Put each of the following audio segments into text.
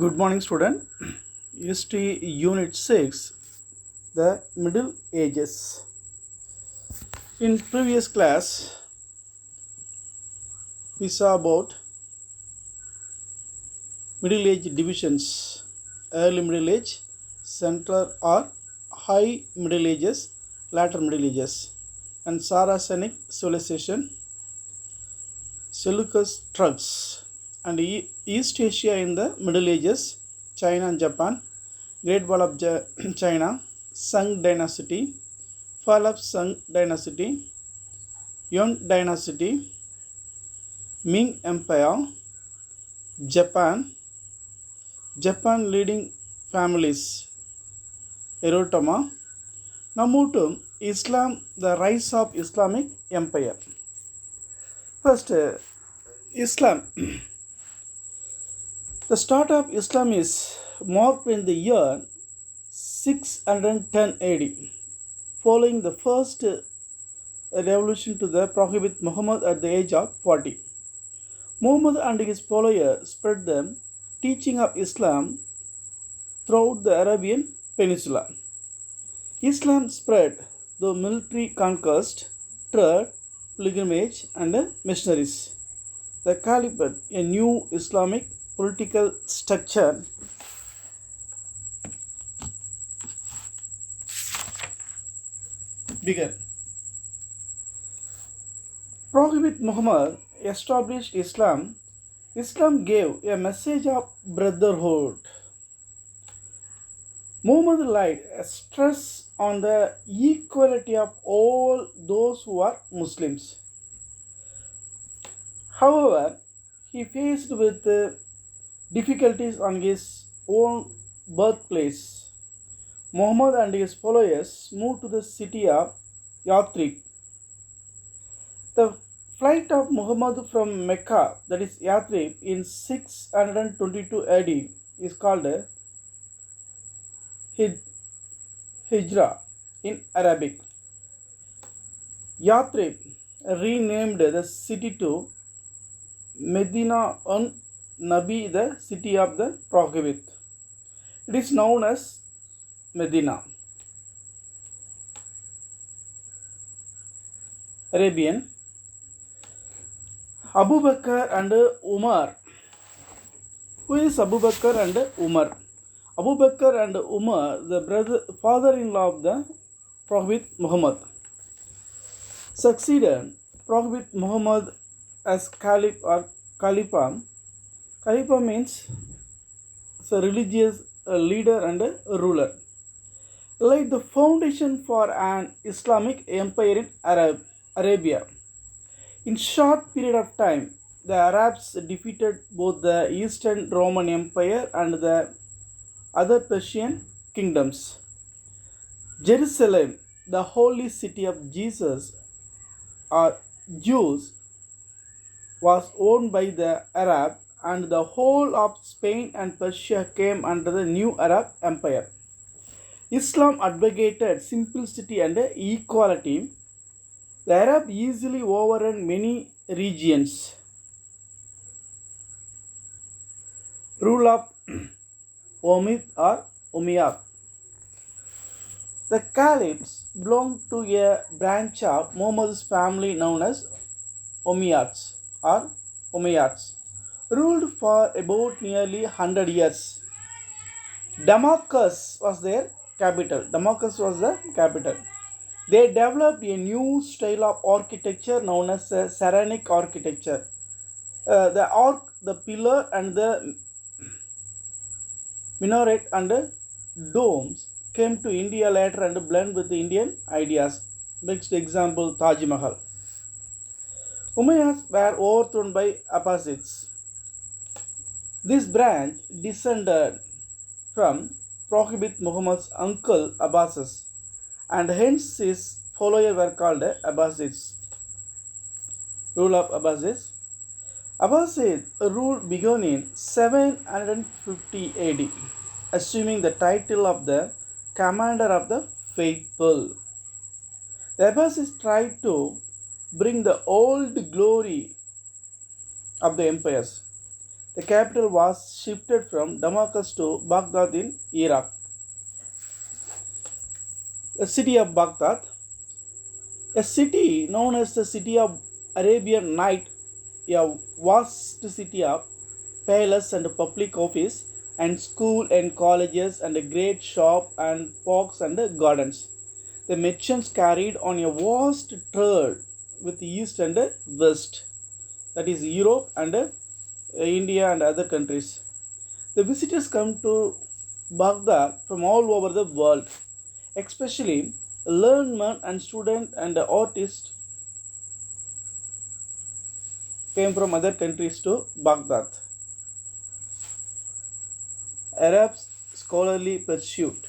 Good morning, student. History Unit 6, the Middle Ages. In previous class, we saw about Middle Age divisions, early Middle Age, Central or High Middle Ages, Latter Middle Ages, and SARA-CENIC civilization, SELJUQ TURKS, and East Asia in the Middle Ages, China and Japan, Great Wall of China, Sung Dynasty, Fall of Sung Dynasty, Yuan Dynasty, Ming Empire, Japan leading families, Erotama. Now move to Islam, the rise of Islamic Empire. First, Islam. The start of Islam is marked in the year 610 AD, following the first revolution to the Prophet Muhammad at the age of 40. Muhammad and his followers spread the teaching of Islam throughout the Arabian Peninsula. Islam spread through military conquest, trade, pilgrimage, and missionaries. The Caliphate, a new Islamic political structure, began. Prophet Muhammad established Islam. Islam gave a message of brotherhood. Muhammad laid a stress on the equality of all those who are Muslims. However, he faced with difficulties on his own birthplace. Muhammad and his followers moved to the city of Yathrib. The flight of Muhammad from Mecca, that is Yathrib, in 622 AD is called Hijra in Arabic. Yathrib renamed the city to Medina on Nabi, the city of the Prophet. It is known as Medina. Arabian. Abu Bakr and Umar. Who is Abu Bakr and Umar? Abu Bakr and Umar, the father-in-law of the Prophet Muhammad, succeeded Prophet Muhammad as Caliph or Khalifa. Khalifa means a religious leader and a ruler. Laid the foundation for an Islamic empire in Arabia. In short period of time, the Arabs defeated both the Eastern Roman Empire and the other Persian kingdoms. Jerusalem, the holy city of Jesus or Jews, was owned by the Arab, and the whole of Spain and Persia came under the new Arab Empire. Islam advocated simplicity and equality. The Arab easily overran many regions. Rule of OMMIAD or UMAYYAD. The caliphs belonged to a branch of Muhammad's family known as OMMIADs or UMAYYADs, ruled for about nearly 100 years. Damascus was their capital. They developed a new style of architecture known as Saranic architecture. The pillar and the minaret and domes came to India later and blend with the Indian ideas. Next example, Taj Mahal. Umayyads were overthrown by Abbasids. This branch descended from Prophet Muhammad's uncle Abbasis, and hence his followers were called Abbasids. Rule of Abbasids. Abbasid rule began in 750 AD, assuming the title of the commander of the faithful. The Abbasids tried to bring the old glory of the empires. The capital was shifted from Damascus to Baghdad in Iraq. The city of Baghdad, a city known as the city of Arabian Night, a vast city of palace and public office and school and colleges and a great shop and parks and gardens. The merchants carried on a vast trade with east and west, that is Europe and India and other countries. The visitors come to Baghdad from all over the world, especially learned men and students and artists came from other countries to Baghdad. Arabs scholarly pursuit.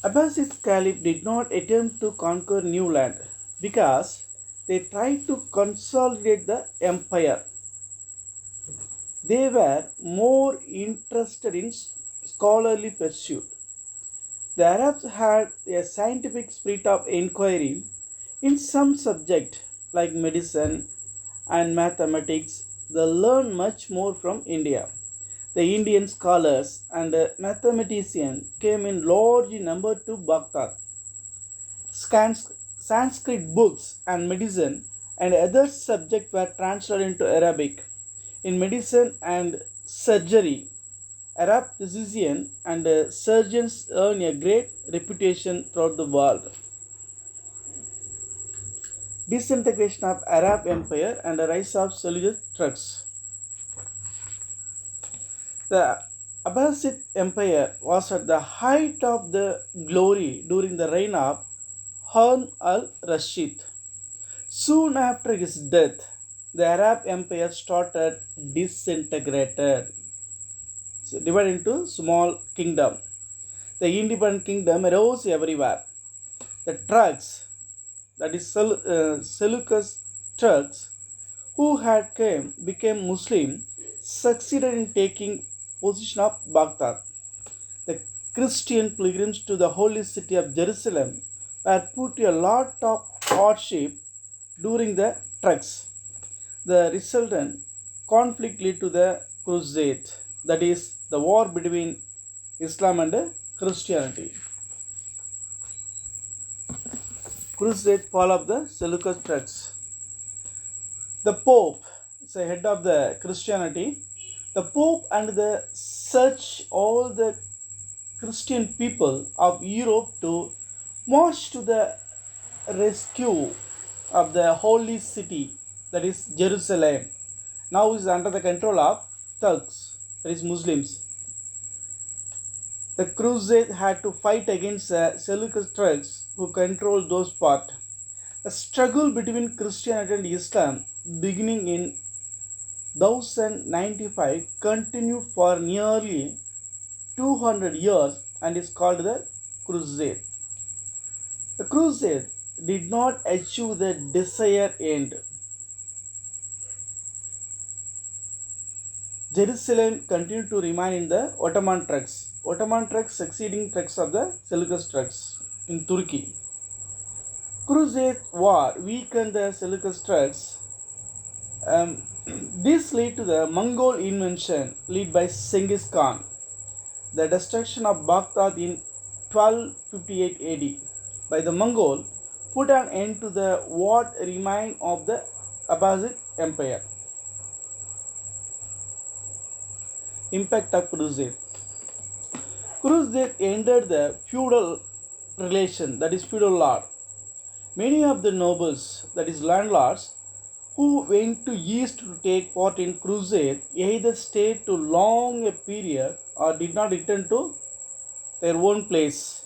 Abbasid Caliph did not attempt to conquer new land because they tried to consolidate the empire. They were more interested in scholarly pursuit. The Arabs had a scientific spirit of inquiry in some subject like medicine and mathematics. They learned much more from India. The Indian scholars and mathematicians came in large number to Baghdad. Sanskrit books and medicine and other subjects were translated into Arabic. In medicine and surgery, Arab physicians and surgeons earn a great reputation throughout the world. Disintegration of Arab Empire and the rise of Seljuq Turks. The Abbasid Empire was at the height of the glory during the reign of Harun al-Rashid. Soon after his death, the Arab Empire started disintegrated, divided into small kingdom. The independent kingdom arose everywhere. The Turks, that is Seleucus Turks, who had became Muslim, succeeded in taking possession of Baghdad. The Christian pilgrims to the holy city of Jerusalem were put to a lot of hardship during the Turks. The resultant conflict led to the Crusade, that is, the war between Islam and Christianity. Crusade fall of the Seleucid Turks. The Pope is the head of the Christianity. The Pope and the search all the Christian people of Europe to march to the rescue of the holy city, that is Jerusalem. Now is under the control of Turks, that is Muslims. The Crusade had to fight against the Seleucid Turks who controlled those parts. The struggle between Christianity and Islam, beginning in 1095, continued for nearly 200 years and is called the Crusade. The Crusade did not achieve the desired end. Jerusalem continued to remain in the Ottoman Turks. Ottoman Turks succeeding Turks of the Seleucid Turks in Turkey. Crusade war weakened the Seleucid Turks. This led to the Mongol invasion led by Genghis Khan. The destruction of Baghdad in 1258 AD by the Mongol put an end to the what remained of the Abbasid Empire. Impact of Crusade. Crusade ended the feudal relation, that is feudal law. Many of the nobles, that is landlords, who went to east to take part in crusade either stayed too long a period or did not return to their own place.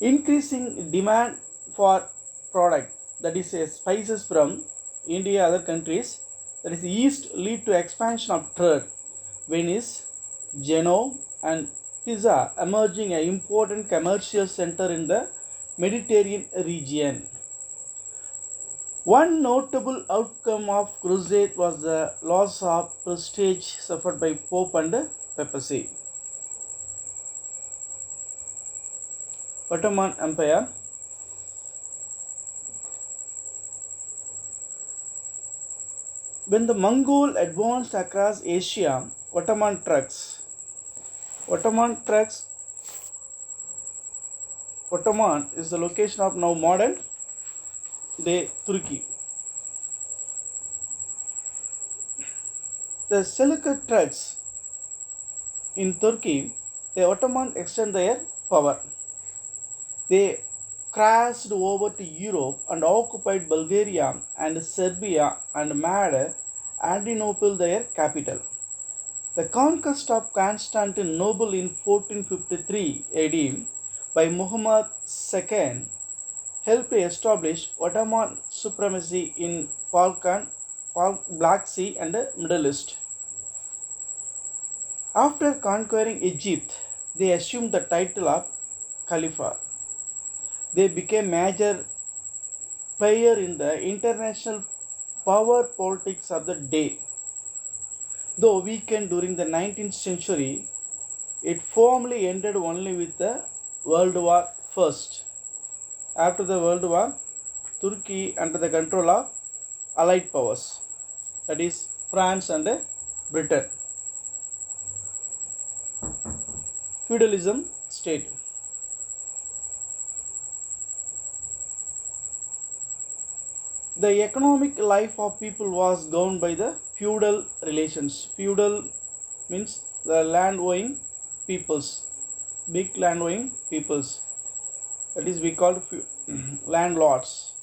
Increasing demand for product, that is spices from India other countries, that is east, lead to expansion of trade. Venice, Genoa and Pisa emerging an important commercial center in the Mediterranean region. One notable outcome of crusade was the loss of prestige suffered by Pope and Papacy. Ottoman Empire. When the Mongol advanced across Asia, Ottoman Turks, Ottoman is the location of now modern day Turkey. The Seljuk Turks in Turkey, the Ottomans extend their power. They crossed over to Europe and occupied Bulgaria and Serbia and made Adrianople their capital. The conquest of Constantinople in 1453 AD by Muhammad II helped establish Ottoman supremacy in Black Sea and Middle East. After conquering Egypt, they assumed the title of Caliph. They became major player in the international power politics of the day. Though weakened during the 19th century, it formally ended only with the World War I. After the World War, Turkey under the control of Allied powers, that is France and Britain. Feudalism state. The economic life of people was governed by the feudal relations. Feudal means the land owning peoples, big land owning peoples. That is we called landlords.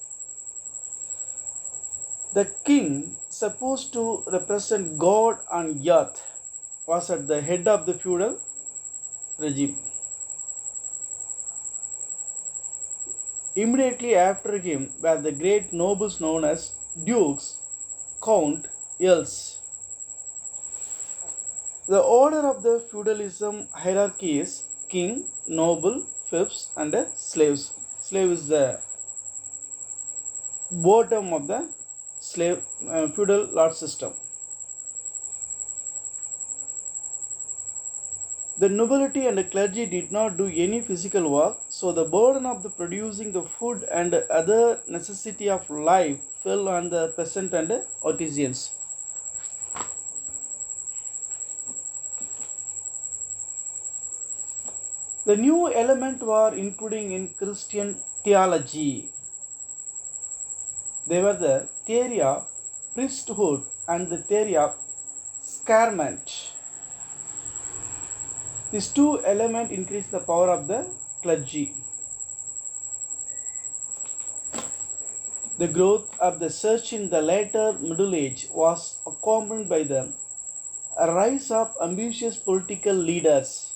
The king, supposed to represent God on earth, was at the head of the feudal regime. Immediately after him were the great nobles known as dukes, count, earls. The order of the feudalism hierarchy is king, noble, fiefs, and slaves. Slave is the bottom of the feudal lord system. The nobility and the clergy did not do any physical work, so the burden of the producing the food and other necessity of life fell on the peasant and artisans. The new element were including in Christian theology. They were the theory of priesthood and the theory of sacrament. These two elements increase the power of the clergy. The growth of the church in the later Middle Age was accompanied by the rise of ambitious political leaders.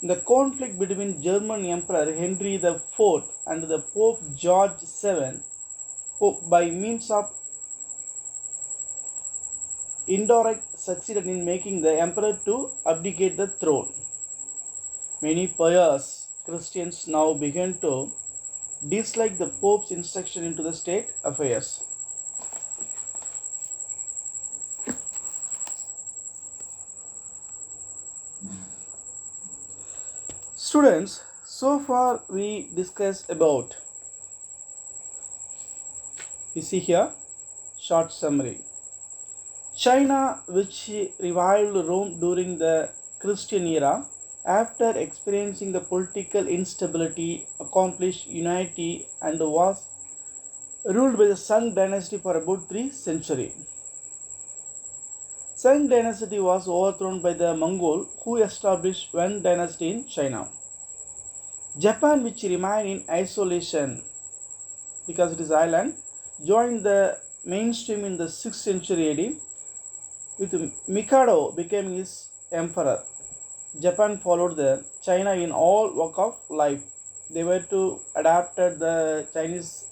The conflict between German Emperor Henry IV and the Pope George VII, by means of indirect, succeeded in making the emperor to abdicate the throne. Many pious Christians now began to dislike the Pope's instruction into the state affairs. Students, so far we discussed about, you see here, short summary. China, which revived Rome during the Christian era, after experiencing the political instability, accomplished unity and was ruled by the Sung dynasty for about 3 centuries. Sung dynasty was overthrown by the Mongol, who established one dynasty in China. Japan, which remained in isolation because it is island, joined the mainstream in the 6th century AD, with Mikado becoming his emperor. Japan followed the China in all walk of life. They were to adapt the Chinese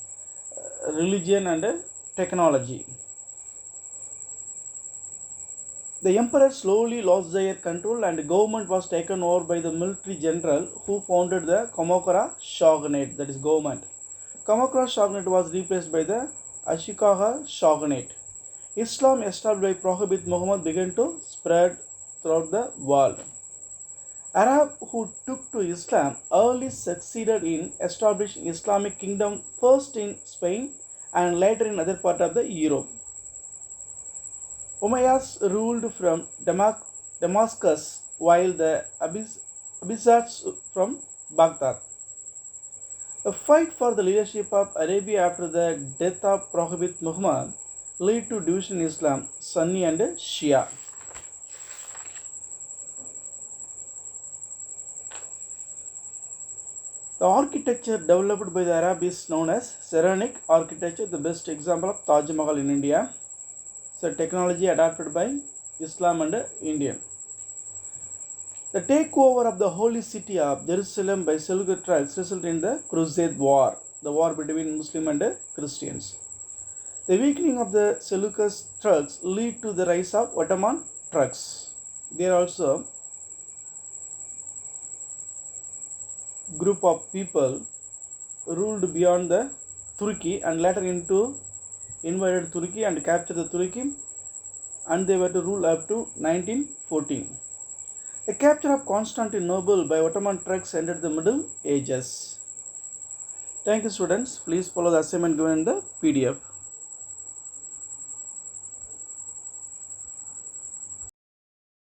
religion and technology. The emperor slowly lost their control and the government was taken over by the military general who founded the Kamakura shogunate, that is government. Kamakura shogunate was replaced by the Ashikaga shogunate. Islam established by Prophet Muhammad began to spread throughout the world. Arabs who took to Islam early succeeded in establishing Islamic kingdom first in Spain and later in other parts of the Europe. Umayyads ruled from Damascus while the Abbasids from Baghdad. A fight for the leadership of Arabia after the death of Prophet Muhammad led to division in Islam, Sunni and Shia. The architecture developed by the Arabs is known as SARA-CENIC architecture, the best example of Taj Mahal in India. So technology adapted by Islam and Indian. The takeover of the holy city of Jerusalem by SELJUQ Turks resulted in the Crusade War, the war between Muslims and Christians. The weakening of the Seljuk Turks led to the rise of Ottoman Turks. They are also group of people ruled beyond the Turkey and later invaded Turkey and captured the Turkey, and they were to rule up to 1914. The capture of Constantinople by Ottoman Turks ended the Middle Ages. Thank you, students. Please follow the assignment given in the PDF.